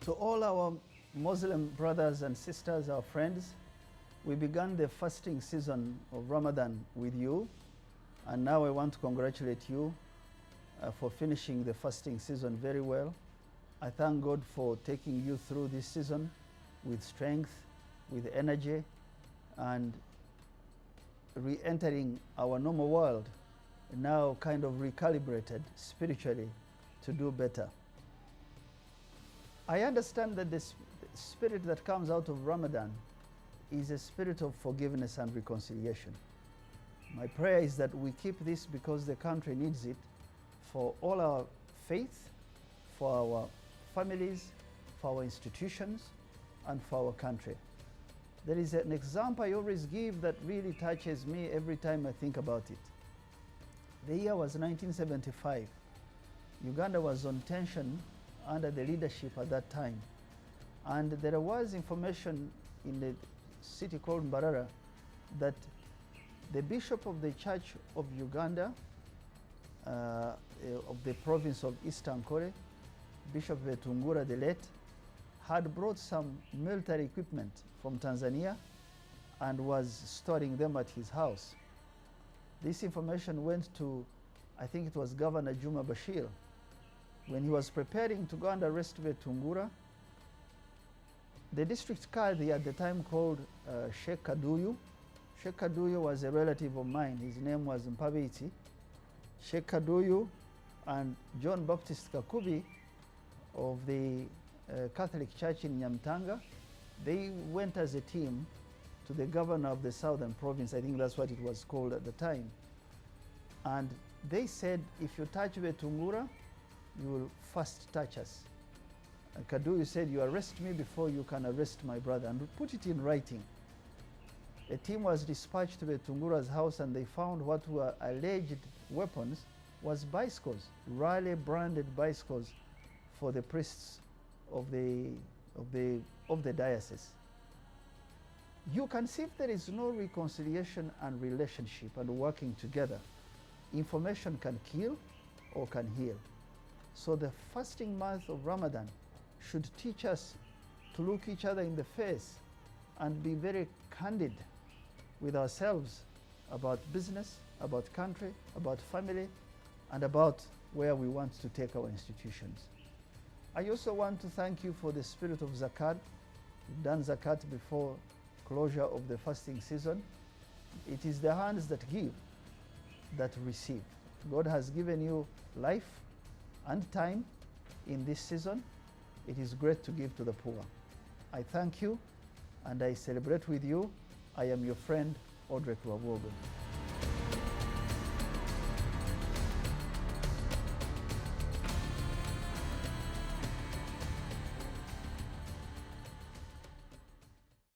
To all our Muslim brothers and sisters, our friends, we began the fasting season of Ramadan with you, and now I want to congratulate you for finishing the fasting season very well. I thank God for taking you through this season with strength, with energy, and re-entering our normal world, now kind of recalibrated spiritually to do better. I understand that the spirit that comes out of Ramadan is a spirit of forgiveness and reconciliation. My prayer is that we keep this because the country needs it for all our faith, for our families, for our institutions, and for our country. There is an example I always give that really touches me every time I think about it. The year was 1975. Uganda was on tension under the leadership at that time. And there was information in the city called Mbarara that the bishop of the Church of Uganda, of the province of Eastern Kore, Bishop Vetungura the late, had brought some military equipment from Tanzania and was storing them at his house. This information went to, I think it was Governor Juma Bashir. When he was preparing to go and arrest Vetungura, the district Kadhi at the time called Sheikh Kaduyu. Sheikh Kaduyu was a relative of mine. His name was Mpabiti. Sheikh Kaduyu and John Baptist Kakubi of the Catholic Church in Nyamtanga, they went as a team to the governor of the southern province. I think that's what it was called at the time. And they said, if you touch Vetungura, you will first touch us. And Kaduyu said, you arrest me before you can arrest my brother, and put it in writing. A team was dispatched to Vetungura's house, and they found what were alleged weapons was bicycles, Raleigh branded bicycles for the priests of the diocese. You can see if there is no reconciliation and relationship and working together, information can kill or can heal. So the fasting month of Ramadan should teach us to look each other in the face and be very candid with ourselves about business, about country, about family, and about where we want to take our institutions. I also want to thank you for the spirit of Zakat. We've done Zakat before closure of the fasting season. It is the hands that give that receive. God has given you life and time in this season. It is great to give to the poor. I thank you and I celebrate with you. I am your friend, Odrek Rwabwogo.